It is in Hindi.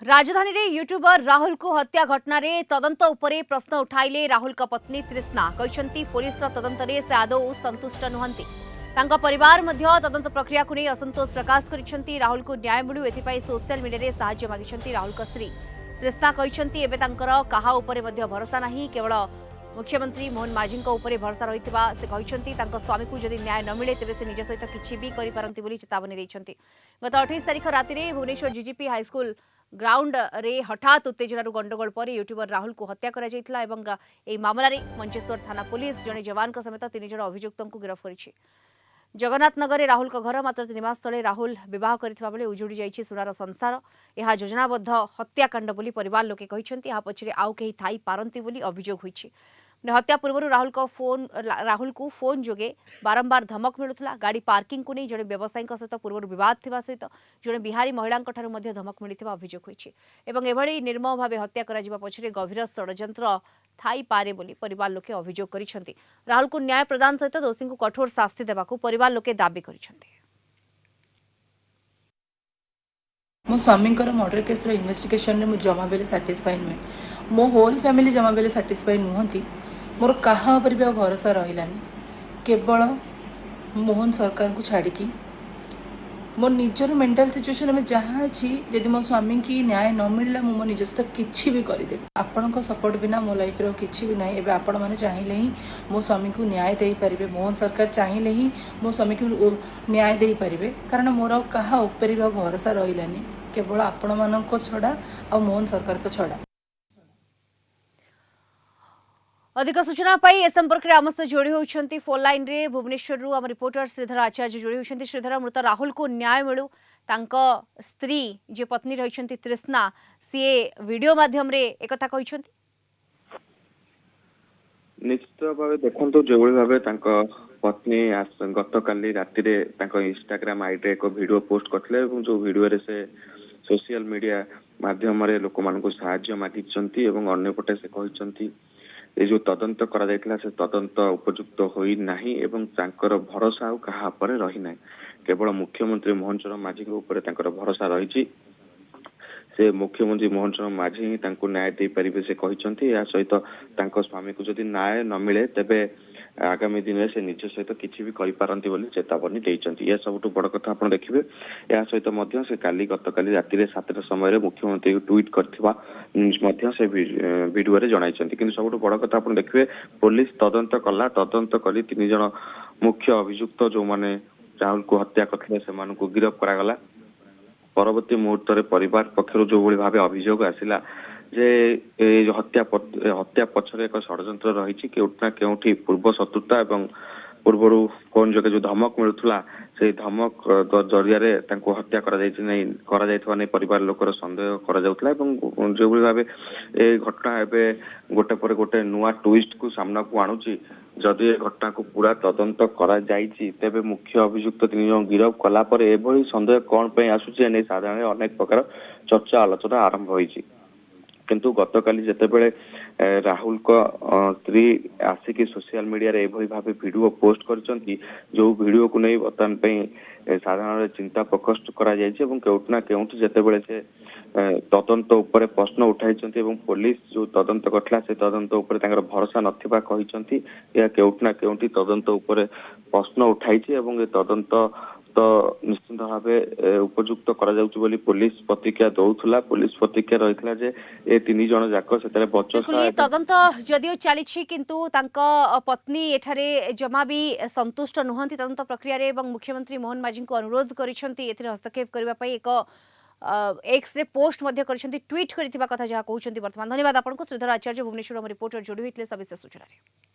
राजधानी रे यूट्यूबर राहुल को हत्या घटना रे तदंत उपरे प्रश्न उठाइले राहुल का पत्नी तृष्णा कहते पुलिस तदंत रे से आदौ संतुष्ट नुहंती परिवार मध्य तदंत प्रक्रिया को नहीं असंतोष प्रकाश करिसेंती राहुल को न्याय मिलू एथिपाई सोशल मीडिया रे सहाय्य मागिसेंती राहुल का स्त्री तृष्णा कहते एबे तांकर काहा उपरे मध्य भरोसा नहीं केवल मुख्यमंत्री मोहन माझी भरोसा रही स्वामी को जदि न्याय न मिले तेज से निज सहित किसी भी करें चेतावनी देते गत 28 तारिख राति भुवनेश्वर जीजीपी हाईस्कूल ग्राउंड रे हठात उत्तेजनार गंडगोल पर यूट्यूबर राहुल को हत्या कर मामलें मंचेश्वर थाना पुलिस जड़े जवान समेत 3 जन अभियुक्त को गिरफ्त कर जगन्नाथ नगर राहुल का घर मात्र 3 मास तले राहुल विवाह करथिबा बेले उजुड़ी जाइछि सुनार संसार यह योजनाबद्ध हत्याकांड बोली परिवार लोके कहिसेंती आ पछरे आउ केही थाई पारंती बोली अभियोग होइछि हत्या पूर्व राहुल को फोन जोगे बारंबार धमक मिलुथला गाड़ी पार्किंग को नहीं जड़े व्यवसायी सहित पूर्व विवाद थिबा सहित जड़े बिहारी महिला धमक मिलथिबा अभियोग होइछि एवं एभଳି निर्मम भावे हत्या करा जिबा पछरे गभीर षडयंत्र थाई पारे बोली परिवार लोके अभियोग करिसेंती राहुल को न्याय प्रदान सहित दोषी को कठोर शास्ति देबाकू परिवार लोके दाबी करिसेंती। मो स्वामी मर्डर केस इन्वेस्टिगेशन में जमा बेले साटिस्फाई नुहे मो होल फैमिली जमा बेले साटिस्फाई नुहंती मोर कहा पर भी भरोसा रहिलानी केवल मोहन सरकार को छाड़ी मो निजर मेंटल सिचुएशन में जहाँ अच्छी जदि मो स्वामी की न्याय न मिलला मो निज सहित किसी भी करदे आपण सपोर्ट बिना मो लाइफ रो किछि भी नहीं एबे आपण माने चाहिए ही मो स्वामी को न्याय दे पारिबे मोहन सरकार चाहिए ही मो स्वामी को न्याय दे पारिबे कारण मोर कहा ऊपर भी भरोसा रहिलानी केवल आपण मानक छड़ा आ मोहन सरकार को छड़ा। अधिक सूचना पाई ए संपर्क में आम सह जोड़ी होती फोन लाइन रे भुवनेश्वर आम रिपोर्टर श्रीधर आचार्य जोड़ी होती श्रीधर मृत राहुल को न्याय मिलू तांको स्त्री जे पत्नी रही तृष्णा सी वीडियो माध्यम रे एक कथा कहते निश्चित भाव देखो जो भाव पत्नी गत काली राति इंस्टाग्राम आईडी एक वीडियो पोस्ट करते जो वीडियो रे से सोशल मीडिया माध्यम रे लोक मानक साहाय्य मागिचंती एवं अन्यपटे से कहते ये जो तदंत करा जायतिला से तदंत उपयुक्त होई नाही एवं तांकर भरोसा कहा पर रही नाही केवल मुख्यमंत्री मोहन चरण माझी के ऊपर तांकर भरोसा रही से मुख्यमंत्री मोहन चरण माझी ही तांको न्याय दे परिबे से कहिसंती या सहित तांको स्वामी को जदि न्याय न मिले तेबे आगामी दिन में से निज सहित किसी भी करि पारंती बोली चेतावनी देइचंती। यह सबुठु बड़ कथा आपण देखिबे या सहित मध्य से काली गत काली राति रे 7 समय रे मुख्यमंत्री को ट्वीट करथिबा मध्य से वीडियो रे जणाइचंती किंतु सबुठु बड़ कथा आपण देखिबे पुलिस तदंत कला तदंत कली 3 जन मुख्य अभियुक्त जो माने राहुल को हत्या करथिले से मानको गिरफ्त करा गला परवर्ती मुहूर्त रे परिवार पक्षरु जो भली भाबे अभियोग आसिला जे हत्या पछरे एक षडयंत्र रही केउठना केउठी पूर्व शत्रुता एवं पूर्व फोन जगह जो धमक मिलुथला से धमक जरिया रे तांको हत्या करा जायछि नै करा जायथवा नै परिवार लोकर संदेह करा जाउथला एवं जो भली भाबे ए घटना एबे गोटे पर गोटे नुआ ट्विस्ट को सामना को आणुची जदि ए घटना को पूरा तदंत करा जायछि तेबे मुख्य अभियुक्त 3 जन गिरफ्त कला पर एभली संदेह कोन पे आसुची नै साधारण अनेक प्रकार चर्चा आलोचना आरंभ होईछि किंतु गतकाली जितेबले राहुल को स्त्री आसिक सोशल मीडिया रे एभली भाबे वीडियो पोस्ट करचंती जो वीडियो को नहीं बर्तमान पे साधारण चिंता प्रकोष्ठ करा जायछि एवं केउठना केउठी जितेबले से तदंत ऊपर प्रश्न उठाइचंती एवं पुलिस जो तदंत करथला से तदंत ऊपर तांकर भरोसा नथिबा कहिचंती या केउठना केउठी तदंत ऊपर प्रश्न उठाइछि एवं ए तदंत तो निश्चित भाव उपयुक्त करा जाउची बोली पुलिस प्रतिक्रिया दौथला पुलिस प्रतिक्रिया रहितला जे ए 3 जन जाक सेतरे बचसा तदंत जदियो चलीछि किंतु तांका पत्नी एठारे जमा भी संतुष्ट नुहंती तदंत प्रक्रिया रे एवं मुख्यमंत्री मोहन माझी को अनुरोध करिसंती एथिरे हस्तक्षेप करबा पई एक एक्स रे पोस्ट मध्य करिसंती ट्वीट करिथिबा कथा जहा कहउचंती वर्तमान। धन्यवाद आपनको श्रीधर आचार्य भुवनेश्वर रिपोर्टर जोड़ी होइतले सविशेष सूचना रे।